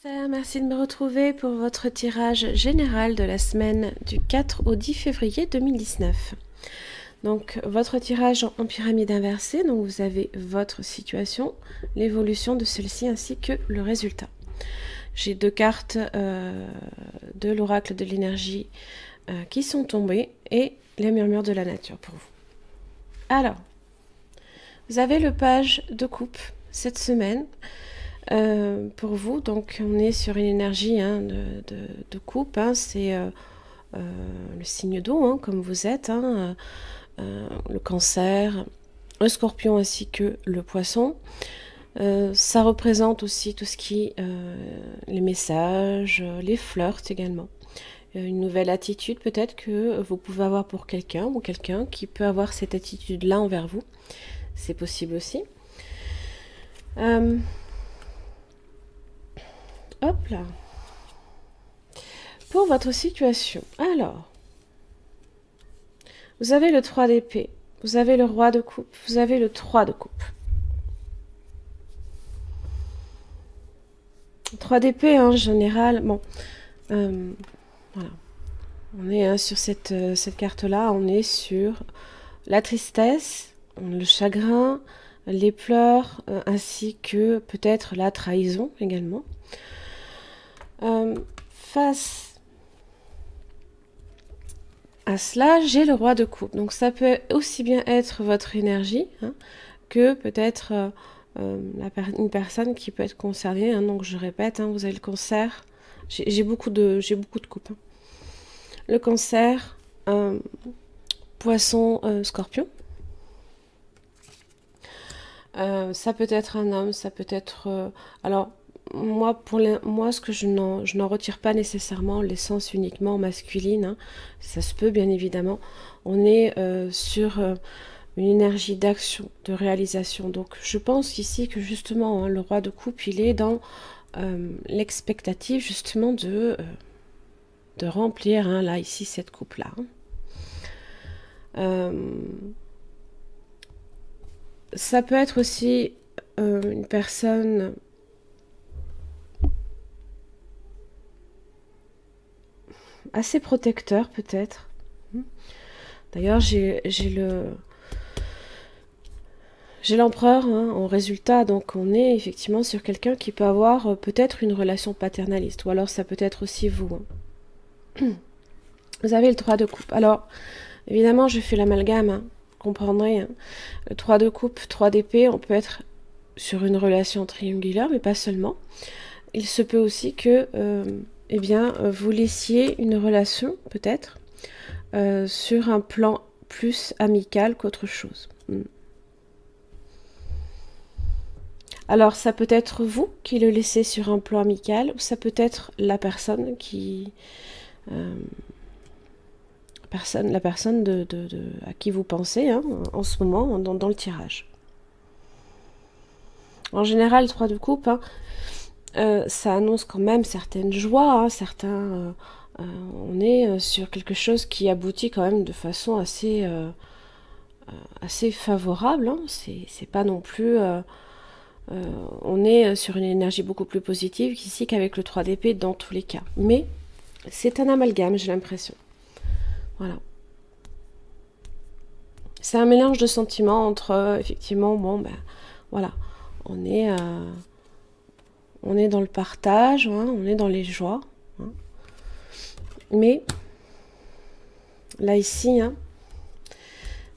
Merci de me retrouver pour votre tirage général de la semaine du 4 au 10 février 2019. Donc votre tirage en pyramide inversée, donc vous avez votre situation, l'évolution de celle-ci ainsi que le résultat. J'ai deux cartes de l'oracle de l'énergie qui sont tombées et les murmures de la nature pour vous. Alors, vous avez le page de coupe cette semaine. Pour vous, donc on est sur une énergie de coupe, c'est le signe d'eau, comme vous êtes, le cancer, le scorpion ainsi que le poisson. Ça représente aussi tout ce qui est les messages, les flirts également. Une nouvelle attitude peut-être que vous pouvez avoir pour quelqu'un ou quelqu'un qui peut avoir cette attitude-là envers vous. C'est possible aussi. Hop là. Pour votre situation, alors, vous avez le 3 d'épée, vous avez le roi de coupe, vous avez le 3 de coupe. 3 d'épée en général, bon, voilà. On est sur cette carte-là, on est sur la tristesse, le chagrin, les pleurs, ainsi que peut-être la trahison également. Face à cela, j'ai le roi de coupe. Donc ça peut aussi bien être votre énergie que peut-être une personne qui peut être concernée. Donc je répète, vous avez le cancer. J'ai beaucoup de coupes. Le cancer, poisson, scorpion. Ça peut être un homme, ça peut être... alors, moi, ce que je n'en retire pas nécessairement l'essence uniquement masculine. Ça se peut, bien évidemment. On est sur une énergie d'action, de réalisation. Donc, je pense ici que justement, le roi de coupe, il est dans l'expectative justement de remplir, là, ici, cette coupe-là. Ça peut être aussi une personne assez protecteur peut-être. D'ailleurs, j'ai l'empereur en résultat, donc on est effectivement sur quelqu'un qui peut avoir peut-être une relation paternaliste, ou alors ça peut être aussi vous. Vous avez le 3 de coupe. Alors, évidemment, je fais l'amalgame, comprendrez. Le 3 de coupe, 3 d'épée, on peut être sur une relation triangulaire, mais pas seulement. Il se peut aussi que vous laissiez une relation, peut-être, sur un plan plus amical qu'autre chose. Alors, ça peut être vous qui le laissez sur un plan amical, ou ça peut être la personne qui... la personne à qui vous pensez en ce moment dans le tirage. En général, le 3 de coupe, ça annonce quand même certaines joies, on est sur quelque chose qui aboutit quand même de façon assez favorable. C'est pas non plus... on est sur une énergie beaucoup plus positive qu'ici qu'avec le 3 d'épée dans tous les cas. Mais c'est un amalgame, j'ai l'impression. Voilà. C'est un mélange de sentiments entre, effectivement, voilà, on est dans le partage, on est dans les joies. Mais, là, ici,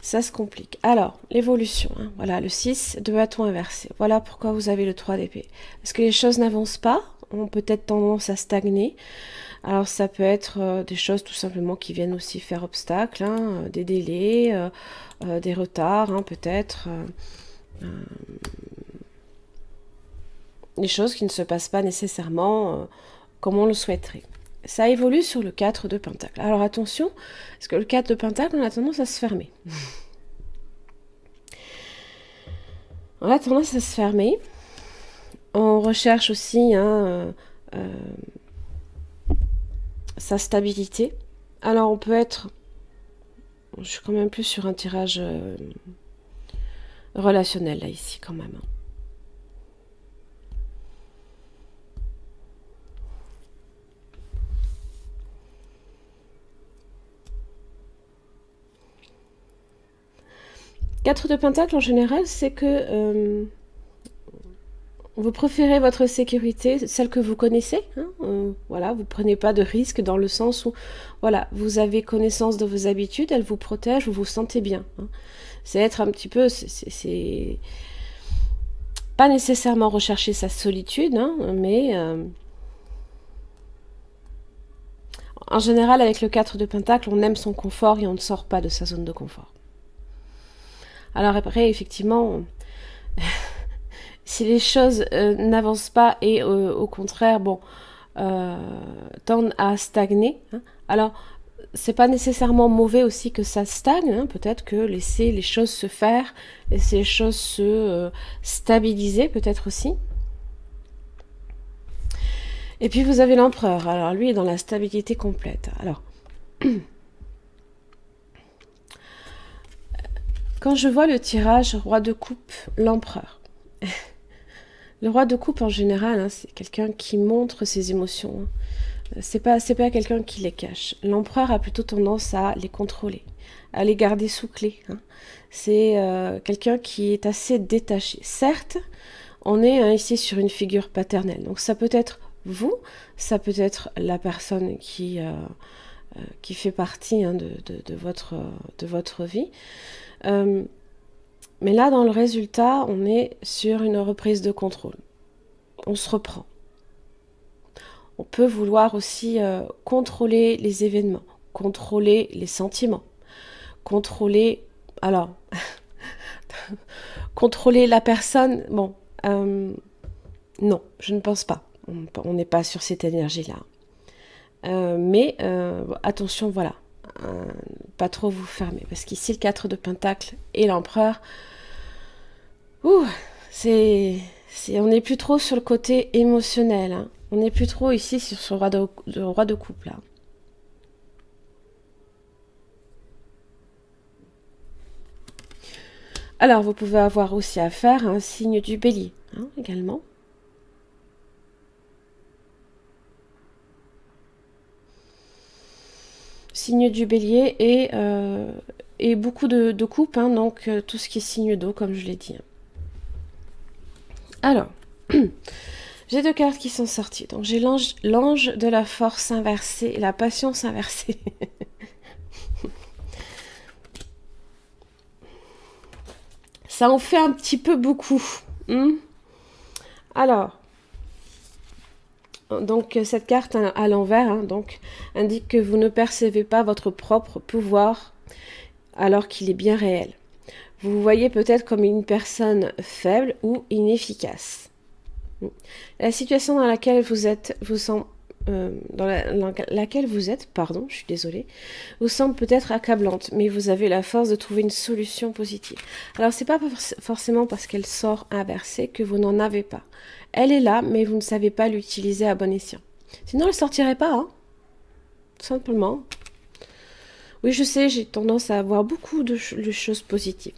ça se complique. Alors, l'évolution, voilà, le 6 de bâton inversé. Voilà pourquoi vous avez le 3 d'épée. Parce que les choses n'avancent pas, ont peut-être tendance à stagner. Alors ça peut être des choses tout simplement qui viennent aussi faire obstacle, des délais, des retards, peut-être, des choses qui ne se passent pas nécessairement comme on le souhaiterait. Ça évolue sur le 4 de Pentacle. Alors attention, parce que le 4 de Pentacle, on a tendance à se fermer. On a tendance à se fermer. On recherche aussi sa stabilité. Alors on peut être... Je suis quand même plus sur un tirage relationnel là ici quand même. 4 de Pentacle, en général, c'est que vous préférez votre sécurité, celle que vous connaissez. Hein, voilà, vous ne prenez pas de risques dans le sens où, voilà, vous avez connaissance de vos habitudes, elles vous protègent, vous vous sentez bien. Hein. C'est être un petit peu... C'est pas nécessairement rechercher sa solitude, hein, mais... en général, avec le 4 de Pentacle, on aime son confort et on ne sort pas de sa zone de confort. Alors après, effectivement... si les choses n'avancent pas et au contraire, bon, tendent à stagner, hein. Alors, c'est pas nécessairement mauvais aussi que ça stagne, hein. Peut-être que laisser les choses se faire, laisser les choses se stabiliser, peut-être aussi. Et puis vous avez l'empereur. Alors lui est dans la stabilité complète. Alors, quand je vois le tirage roi de coupe, l'empereur. Le roi de coupe, en général, hein, c'est quelqu'un qui montre ses émotions. Hein. C'est pas quelqu'un qui les cache. L'empereur a plutôt tendance à les contrôler, à les garder sous clé. Hein. C'est quelqu'un qui est assez détaché. Certes, on est ici sur une figure paternelle. Donc ça peut être vous, ça peut être la personne qui fait partie, hein, de votre vie. Mais là, dans le résultat, on est sur une reprise de contrôle. On se reprend. On peut vouloir aussi contrôler les événements, contrôler les sentiments, contrôler... Alors, contrôler la personne, bon, non, je ne pense pas. On n'est pas sur cette énergie-là. Mais attention, voilà. Pas trop vous fermer, parce qu'ici le 4 de Pentacle et l'empereur, on n'est plus trop sur le côté émotionnel, hein. On n'est plus trop ici sur ce roi de coupe là. Alors vous pouvez avoir aussi affaire à un signe du bélier, hein, également. Signe du bélier et beaucoup de coupes, hein, donc tout ce qui est signe d'eau, comme je l'ai dit. Alors, j'ai 2 cartes qui sont sorties. Donc j'ai l'ange de la force inversée et la patience inversée. Ça en fait un petit peu beaucoup. Alors, donc cette carte à l'envers, hein, donc, indique que vous ne percevez pas votre propre pouvoir alors qu'il est bien réel. Vous vous voyez peut-être comme une personne faible ou inefficace. La situation dans laquelle vous êtes, je suis désolée, vous semble peut-être accablante, mais vous avez la force de trouver une solution positive. Alors, c'est pas forcément parce qu'elle sort inversée que vous n'en avez pas. Elle est là, mais vous ne savez pas l'utiliser à bon escient. Sinon, elle ne sortirait pas, hein. Tout simplement. Oui, je sais, j'ai tendance à avoir beaucoup de choses positives.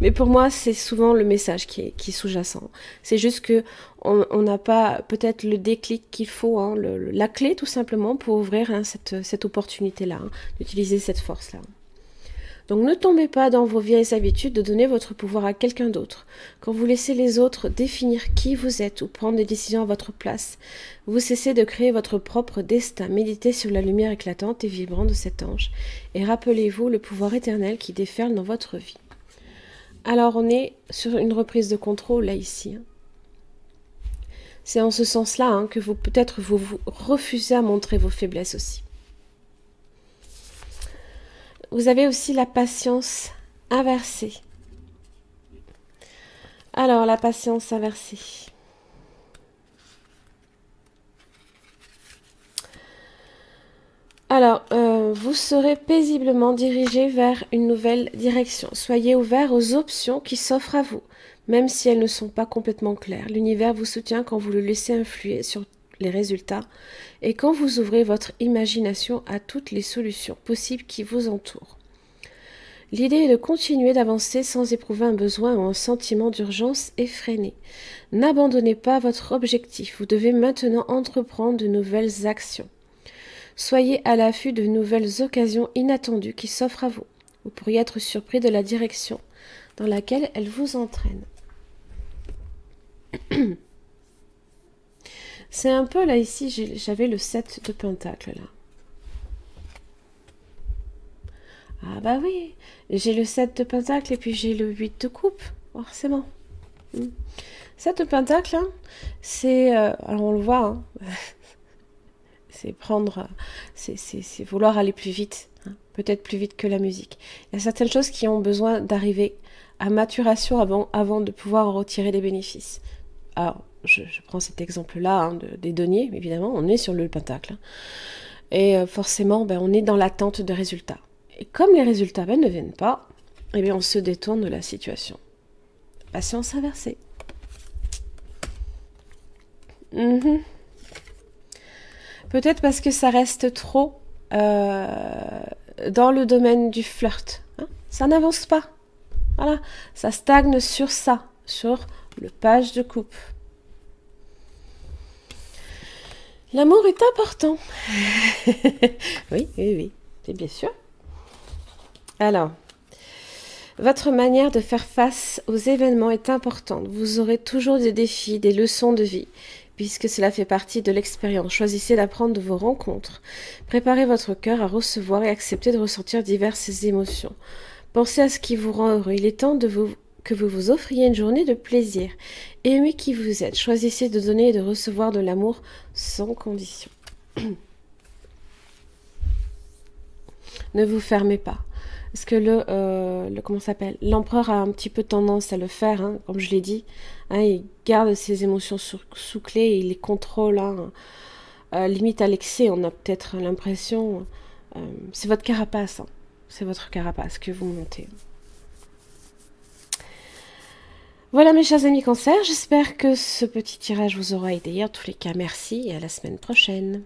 Mais pour moi, c'est souvent le message qui est sous-jacent. C'est juste que on n'a pas peut-être le déclic qu'il faut, hein, la clé tout simplement pour ouvrir, hein, cette opportunité-là, hein, d'utiliser cette force-là. Donc ne tombez pas dans vos vieilles habitudes de donner votre pouvoir à quelqu'un d'autre. Quand vous laissez les autres définir qui vous êtes ou prendre des décisions à votre place, vous cessez de créer votre propre destin. Méditez sur la lumière éclatante et vibrante de cet ange et rappelez-vous le pouvoir éternel qui déferle dans votre vie. Alors on est sur une reprise de contrôle là ici. C'est en ce sens-là, hein, que peut-être vous refusez à montrer vos faiblesses aussi. Vous avez aussi la patience inversée. Alors, la patience inversée. Alors, vous serez paisiblement dirigé vers une nouvelle direction. Soyez ouvert aux options qui s'offrent à vous, même si elles ne sont pas complètement claires. L'univers vous soutient quand vous le laissez influer sur les résultats et quand vous ouvrez votre imagination à toutes les solutions possibles qui vous entourent. L'idée est de continuer d'avancer sans éprouver un besoin ou un sentiment d'urgence effréné. N'abandonnez pas votre objectif, vous devez maintenant entreprendre de nouvelles actions. Soyez à l'affût de nouvelles occasions inattendues qui s'offrent à vous. Vous pourriez être surpris de la direction dans laquelle elle vous entraîne. C'est un peu là ici, j'avais le 7 de Pentacle là. Ah bah oui, j'ai le 7 de Pentacle et puis j'ai le 8 de Coupe, forcément. 7 de Pentacle, hein, c'est... alors on le voit, hein, c'est prendre... c'est vouloir aller plus vite, hein, peut-être plus vite que la musique. Il y a certaines choses qui ont besoin d'arriver à maturation avant de pouvoir en retirer des bénéfices. Alors, je prends cet exemple-là, hein, des deniers, évidemment, on est sur le Pentacle. Hein, et forcément, ben, on est dans l'attente de résultats. Et comme les résultats ne viennent pas, eh bien, on se détourne de la situation. Patience inversée. Peut-être parce que ça reste trop dans le domaine du flirt. Hein, ça n'avance pas. Voilà, ça stagne sur ça, sur le page de coupe. L'amour est important. Oui, c'est bien sûr. Alors, votre manière de faire face aux événements est importante. Vous aurez toujours des défis, des leçons de vie, puisque cela fait partie de l'expérience. Choisissez d'apprendre de vos rencontres. Préparez votre cœur à recevoir et accepter de ressentir diverses émotions. Pensez à ce qui vous rend heureux. Il est temps que vous vous offriez une journée de plaisir. Aimez qui vous êtes. Choisissez de donner et de recevoir de l'amour sans condition. Ne vous fermez pas. Parce que comment ça s'appelle, l'empereur a un petit peu tendance à le faire, hein, comme je l'ai dit. Hein, il garde ses émotions sous clé et il les contrôle. Hein, limite à l'excès, on a peut-être l'impression... c'est votre carapace. Hein, c'est votre carapace que vous montez. Voilà mes chers amis Cancer, j'espère que ce petit tirage vous aura aidé. En tous les cas, merci et à la semaine prochaine.